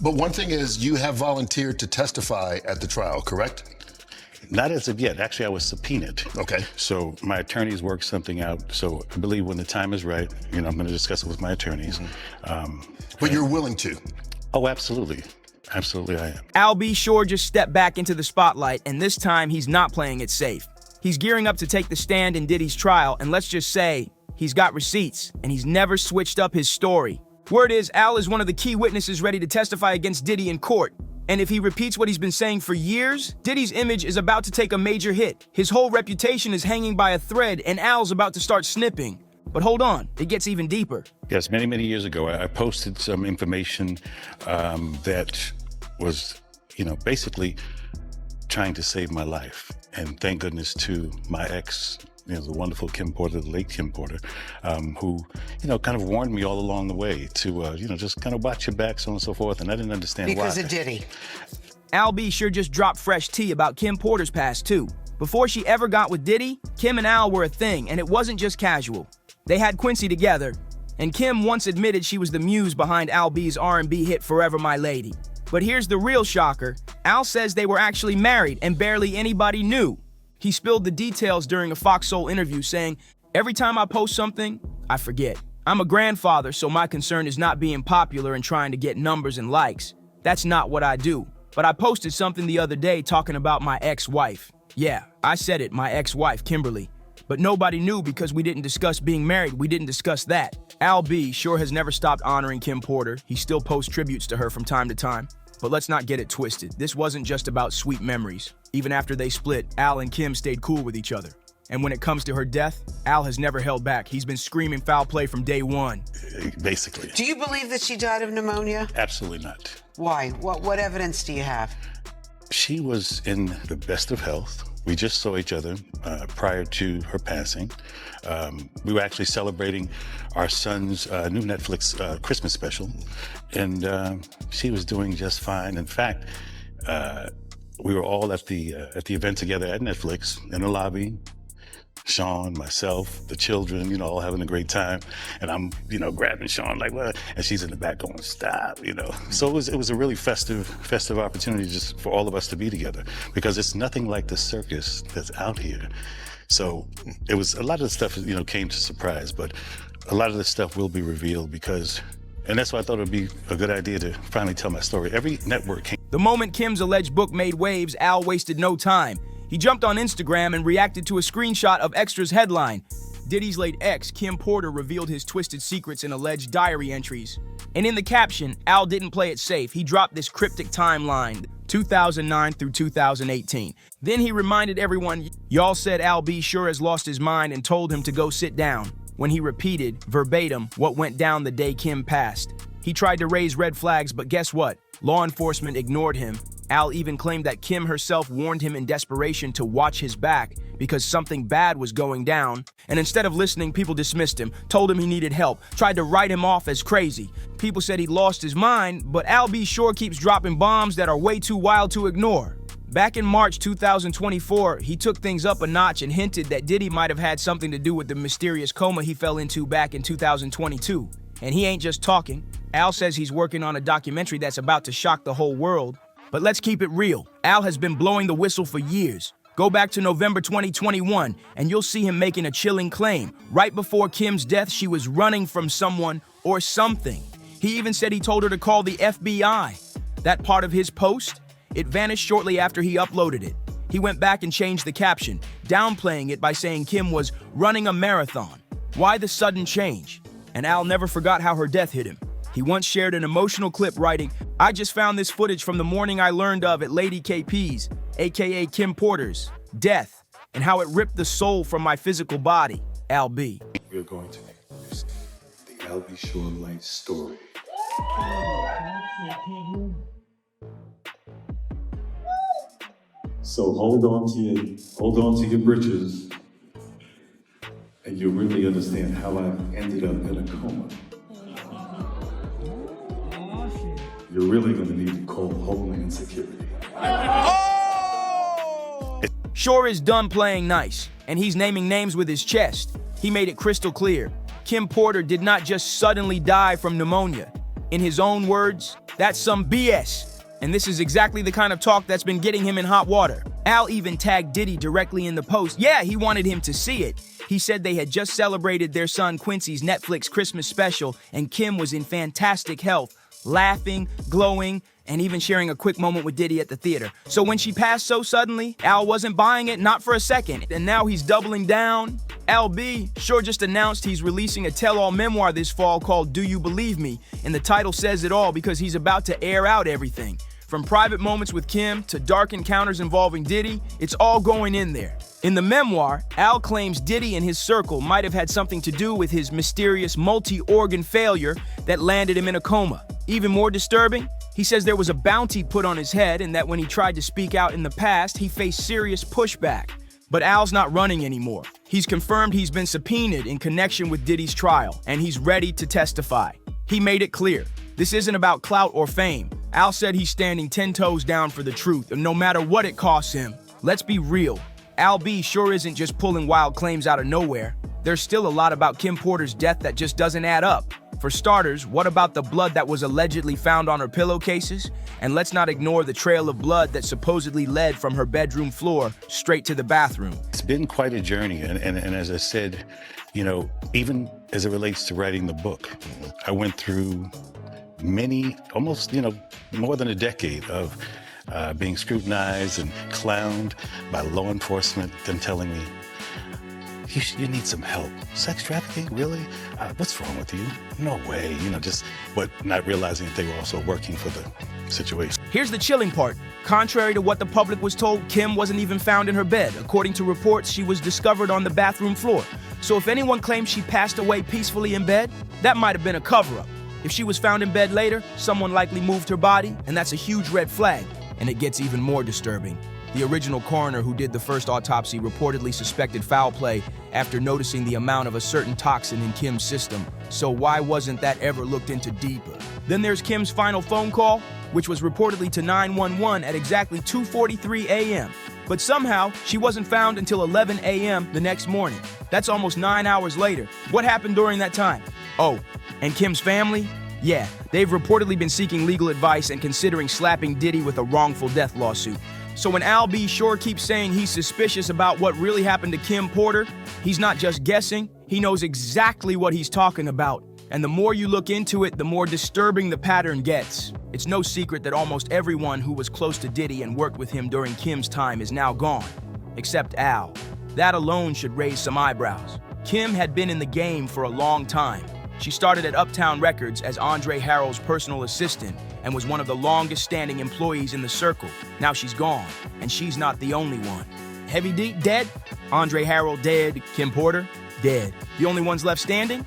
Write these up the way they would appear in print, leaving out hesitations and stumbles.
But one thing is, you have volunteered to testify at the trial, correct? Not as of yet. Actually, I was subpoenaed. Okay. So my attorneys worked something out. So I believe when the time is right, I'm going to discuss it with my attorneys. But you're willing to? Oh, absolutely. Absolutely, I am. Al B. Sure just stepped back into the spotlight, and this time he's not playing it safe. He's gearing up to take the stand in Diddy's trial, and let's just say, he's got receipts, and he's never switched up his story. Word is, Al is one of the key witnesses ready to testify against Diddy in court. And if he repeats what he's been saying for years, Diddy's image is about to take a major hit. His whole reputation is hanging by a thread, and Al's about to start snipping. But hold on, it gets even deeper. Yes, many, many years ago, I posted some information that was, basically trying to save my life. And thank goodness to my ex, the wonderful Kim Porter, the late Kim Porter, who, kind of warned me all along the way to, just kind of watch your back, so on and so forth. And I didn't understand why. Because of Diddy. Al B. sure just dropped fresh tea about Kim Porter's past, too. Before she ever got with Diddy, Kim and Al were a thing, and it wasn't just casual. They had Quincy together, and Kim once admitted she was the muse behind Al B's R&B hit Forever My Lady. But here's the real shocker. Al says they were actually married and barely anybody knew. He spilled the details during a Fox Soul interview, saying, "Every time I post something, I forget. I'm a grandfather, so my concern is not being popular and trying to get numbers and likes. That's not what I do. But I posted something the other day talking about my ex-wife. Yeah, I said it, my ex-wife, Kimberly. But nobody knew because we didn't discuss being married. We didn't discuss that." Al B. sure has never stopped honoring Kim Porter. He still posts tributes to her from time to time. But let's not get it twisted. This wasn't just about sweet memories. Even after they split, Al and Kim stayed cool with each other. And when it comes to her death, Al has never held back. He's been screaming foul play from day one. Basically. Do you believe that she died of pneumonia? Absolutely not. Why? What evidence do you have? She was in the best of health. We just saw each other prior to her passing. We were actually celebrating our son's new Netflix Christmas special, and she was doing just fine. In fact, we were all at the event together at Netflix in the lobby. Sean, myself, the children, all having a great time. And I'm, grabbing Sean like, what? And she's in the back going, stop, So it was a really festive opportunity just for all of us to be together, because it's nothing like the circus that's out here. So it was, a lot of the stuff, came to surprise, but a lot of the stuff will be revealed and that's why I thought it would be a good idea to finally tell my story. Every network came. The moment Kim's alleged book made waves, Al wasted no time. He jumped on Instagram and reacted to a screenshot of Extra's headline. Diddy's late ex, Kim Porter, revealed his twisted secrets in alleged diary entries. And in the caption, Al didn't play it safe. He dropped this cryptic timeline, 2009 through 2018. Then he reminded everyone, y'all said Al B. sure has lost his mind, and told him to go sit down, when he repeated, verbatim, what went down the day Kim passed. He tried to raise red flags, but guess what? Law enforcement ignored him. Al even claimed that Kim herself warned him in desperation to watch his back because something bad was going down. And instead of listening, people dismissed him, told him he needed help, tried to write him off as crazy. People said he lost his mind, but Al B. sure keeps dropping bombs that are way too wild to ignore. Back in March 2024, he took things up a notch and hinted that Diddy might have had something to do with the mysterious coma he fell into back in 2022. And he ain't just talking. Al says he's working on a documentary that's about to shock the whole world. But let's keep it real. Al has been blowing the whistle for years. Go back to November 2021, and you'll see him making a chilling claim. Right before Kim's death, she was running from someone or something. He even said he told her to call the FBI. That part of his post, it vanished shortly after he uploaded it. He went back and changed the caption, downplaying it by saying Kim was running a marathon. Why the sudden change? And Al never forgot how her death hit him. He once shared an emotional clip writing, "I just found this footage from the morning I learned of at Lady KP's, aka Kim Porter's, death, and how it ripped the soul from my physical body, Al B." We're going to introduce the Al B. Sure life story. So hold on to your britches, and you'll really understand how I ended up in a coma. You're really going to need to call Homeland Security. Sure is done playing nice, and he's naming names with his chest. He made it crystal clear. Kim Porter did not just suddenly die from pneumonia. In his own words, that's some BS. And this is exactly the kind of talk that's been getting him in hot water. Al even tagged Diddy directly in the post. Yeah, he wanted him to see it. He said they had just celebrated their son Quincy's Netflix Christmas special, and Kim was in fantastic health, laughing, glowing, and even sharing a quick moment with Diddy at the theater. So when she passed so suddenly, Al wasn't buying it, not for a second. And now he's doubling down. Al B sure just announced he's releasing a tell-all memoir this fall called Do You Believe Me? And the title says it all because he's about to air out everything. From private moments with Kim to dark encounters involving Diddy, it's all going in there. In the memoir, Al claims Diddy and his circle might have had something to do with his mysterious multi-organ failure that landed him in a coma. Even more disturbing, he says there was a bounty put on his head and that when he tried to speak out in the past, he faced serious pushback. But Al's not running anymore. He's confirmed he's been subpoenaed in connection with Diddy's trial, and he's ready to testify. He made it clear. This isn't about clout or fame. Al said he's standing 10 toes down for the truth, and no matter what it costs him. Let's be real. Al B sure isn't just pulling wild claims out of nowhere. There's still a lot about Kim Porter's death that just doesn't add up. For starters, what about the blood that was allegedly found on her pillowcases? And let's not ignore the trail of blood that supposedly led from her bedroom floor straight to the bathroom. It's been quite a journey, and as I said, even as it relates to writing the book, I went through many, almost, more than a decade of being scrutinized and clowned by law enforcement, them telling me, you need some help. Sex trafficking, really? What's wrong with you? No way, but not realizing that they were also working for the situation. Here's the chilling part. Contrary to what the public was told, Kim wasn't even found in her bed. According to reports, she was discovered on the bathroom floor. So if anyone claims she passed away peacefully in bed, that might have been a cover-up. If she was found in bed later, someone likely moved her body, and that's a huge red flag. And it gets even more disturbing. The original coroner who did the first autopsy reportedly suspected foul play after noticing the amount of a certain toxin in Kim's system. So why wasn't that ever looked into deeper? Then there's Kim's final phone call, which was reportedly to 911 at exactly 2:43 a.m. But somehow, she wasn't found until 11 a.m. the next morning. That's almost 9 hours later. What happened during that time? Oh, and Kim's family? Yeah, they've reportedly been seeking legal advice and considering slapping Diddy with a wrongful death lawsuit. So when Al B sure keeps saying he's suspicious about what really happened to Kim Porter, he's not just guessing, he knows exactly what he's talking about. And the more you look into it, the more disturbing the pattern gets. It's no secret that almost everyone who was close to Diddy and worked with him during Kim's time is now gone, except Al. That alone should raise some eyebrows. Kim had been in the game for a long time. She started at Uptown Records as Andre Harrell's personal assistant and was one of the longest-standing employees in the circle. Now she's gone, and she's not the only one. Heavy D, dead. Andre Harrell, dead. Kim Porter, dead. The only ones left standing?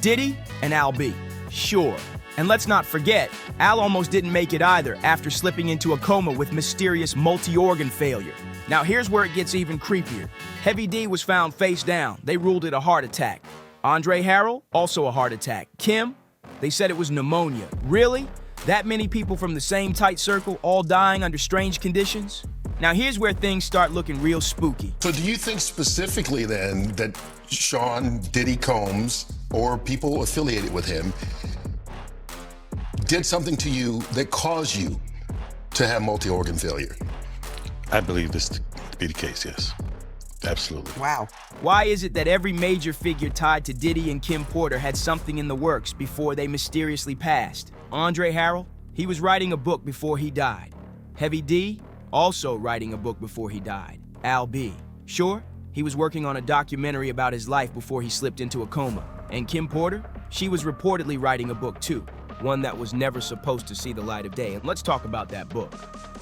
Diddy and Al B. Sure. And let's not forget, Al almost didn't make it either after slipping into a coma with mysterious multi-organ failure. Now here's where it gets even creepier. Heavy D was found face down. They ruled it a heart attack. Andre Harrell, also a heart attack. Kim, they said it was pneumonia. Really? That many people from the same tight circle all dying under strange conditions? Now here's where things start looking real spooky. So do you think specifically then that Sean Diddy Combs or people affiliated with him did something to you that caused you to have multi-organ failure? I believe this to be the case, yes. Absolutely. Wow. Why is it that every major figure tied to Diddy and Kim Porter had something in the works before they mysteriously passed? Andre Harrell, he was writing a book before he died. Heavy D, also writing a book before he died. Al B, sure, he was working on a documentary about his life before he slipped into a coma. And Kim Porter, she was reportedly writing a book too, one that was never supposed to see the light of day. And let's talk about that book.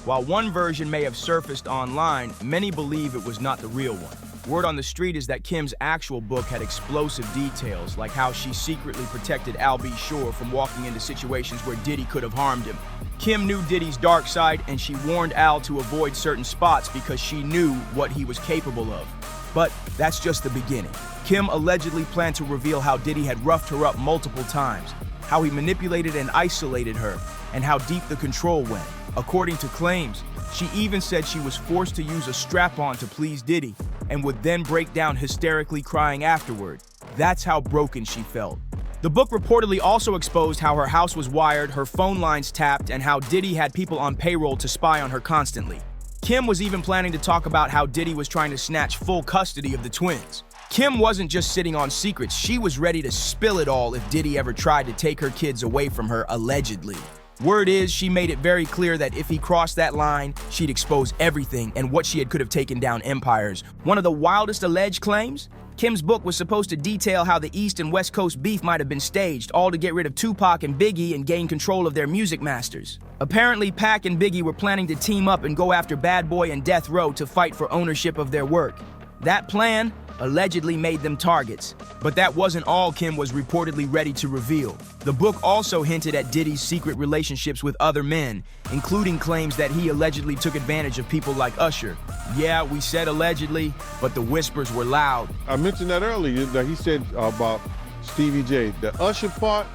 While one version may have surfaced online, many believe it was not the real one. Word on the street is that Kim's actual book had explosive details, like how she secretly protected Al B. Sure from walking into situations where Diddy could have harmed him. Kim knew Diddy's dark side, and she warned Al to avoid certain spots because she knew what he was capable of. But that's just the beginning. Kim allegedly planned to reveal how Diddy had roughed her up multiple times, how he manipulated and isolated her, and how deep the control went. According to claims, she even said she was forced to use a strap-on to please Diddy and would then break down hysterically crying afterward. That's how broken she felt. The book reportedly also exposed how her house was wired, her phone lines tapped, and how Diddy had people on payroll to spy on her constantly. Kim was even planning to talk about how Diddy was trying to snatch full custody of the twins. Kim wasn't just sitting on secrets, she was ready to spill it all if Diddy ever tried to take her kids away from her, allegedly. Word is, she made it very clear that if he crossed that line, she'd expose everything and what she could have taken down empires. One of the wildest alleged claims? Kim's book was supposed to detail how the East and West Coast beef might have been staged, all to get rid of Tupac and Biggie and gain control of their music masters. Apparently, Pac and Biggie were planning to team up and go after Bad Boy and Death Row to fight for ownership of their work. That plan allegedly made them targets. But that wasn't all Kim was reportedly ready to reveal. The book also hinted at Diddy's secret relationships with other men, including claims that he allegedly took advantage of people like Usher. Yeah, we said allegedly, but the whispers were loud. I mentioned that earlier, that he said about Stevie J. The Usher part,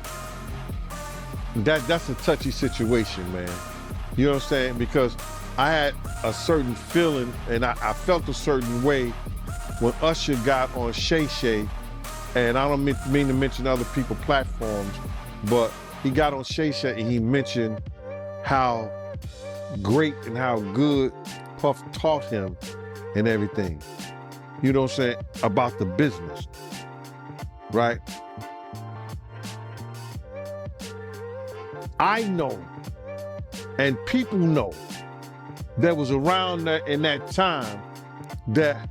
that's a touchy situation, man. You know what I'm saying? Because I had a certain feeling and I felt a certain way when Usher got on Shay Shay, and I don't mean to mention other people's platforms, but he got on Shay Shay and he mentioned how great and how good Puff taught him and everything. You know what I'm saying? About the business, right? I know, and people know, that was around that in that time that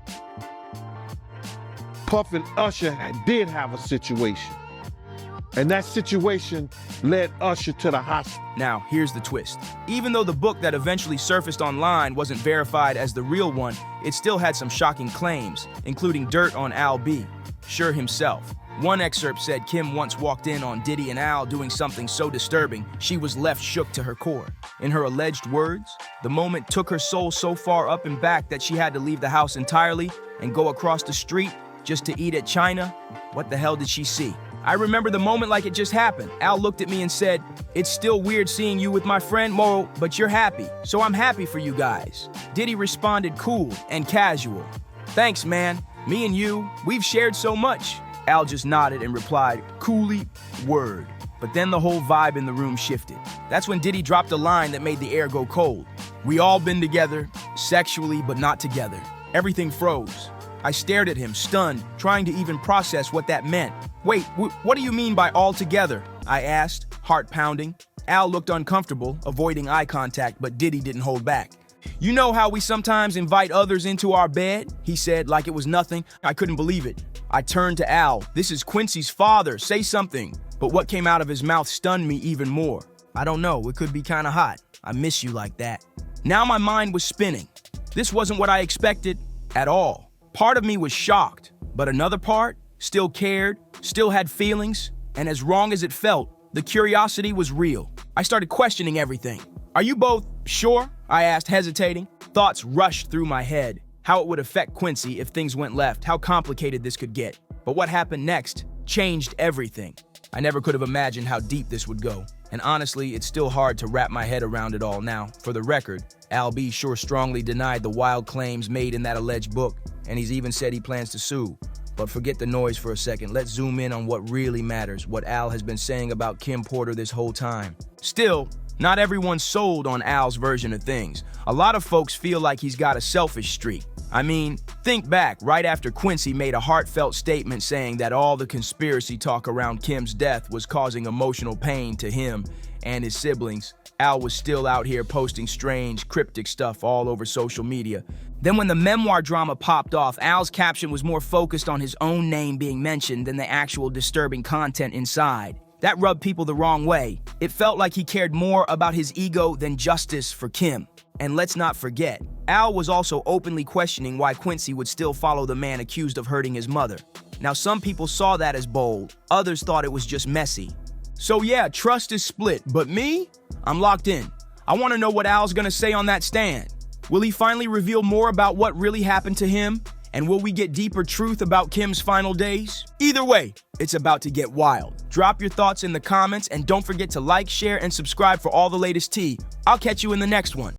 Puff and Usher did have a situation. And that situation led Usher to the hospital. Now, here's the twist. Even though the book that eventually surfaced online wasn't verified as the real one, it still had some shocking claims, including dirt on Al B. Sure himself. One excerpt said Kim once walked in on Diddy and Al doing something so disturbing, she was left shook to her core. In her alleged words, the moment took her soul so far up and back that she had to leave the house entirely and go across the street just to eat at China. What the hell did she see? I remember the moment like it just happened. Al looked at me and said, "It's still weird seeing you with my friend Mo, but you're happy, so I'm happy for you guys." Diddy responded cool and casual. "Thanks, man. Me and you, we've shared so much." Al just nodded and replied, "Coolly, word." But then the whole vibe in the room shifted. That's when Diddy dropped a line that made the air go cold. "We all been together, sexually, but not together." Everything froze. I stared at him, stunned, trying to even process what that meant. "Wait, what do you mean by all together?" I asked, heart pounding. Al looked uncomfortable, avoiding eye contact, but Diddy didn't hold back. "You know how we sometimes invite others into our bed?" he said like it was nothing. I couldn't believe it. I turned to Al. "This is Quincy's father, say something." But what came out of his mouth stunned me even more. "I don't know, it could be kinda hot. I miss you like that." Now my mind was spinning. This wasn't what I expected at all. Part of me was shocked, but another part still cared, still had feelings, and as wrong as it felt, the curiosity was real. I started questioning everything. "Are you both sure?" I asked, hesitating. Thoughts rushed through my head. How it would affect Quincy if things went left, how complicated this could get. But what happened next changed everything. I never could have imagined how deep this would go. And honestly, it's still hard to wrap my head around it all now. For the record, Al B sure strongly denied the wild claims made in that alleged book, and he's even said he plans to sue. But forget the noise for a second. Let's zoom in on what really matters, what Al has been saying about Kim Porter this whole time. Still, not everyone's sold on Al's version of things. A lot of folks feel like he's got a selfish streak. I mean, think back right after Quincy made a heartfelt statement saying that all the conspiracy talk around Kim's death was causing emotional pain to him and his siblings. Al was still out here posting strange, cryptic stuff all over social media. Then when the memoir drama popped off, Al's caption was more focused on his own name being mentioned than the actual disturbing content inside. That rubbed people the wrong way. It felt like he cared more about his ego than justice for Kim. And let's not forget, Al was also openly questioning why Quincy would still follow the man accused of hurting his mother. Now, some people saw that as bold, others thought it was just messy. So yeah, trust is split, but me? I'm locked in. I want to know what Al's gonna say on that stand. Will he finally reveal more about what really happened to him? And will we get deeper truth about Kim's final days? Either way, it's about to get wild. Drop your thoughts in the comments and don't forget to like, share, and subscribe for all the latest tea. I'll catch you in the next one.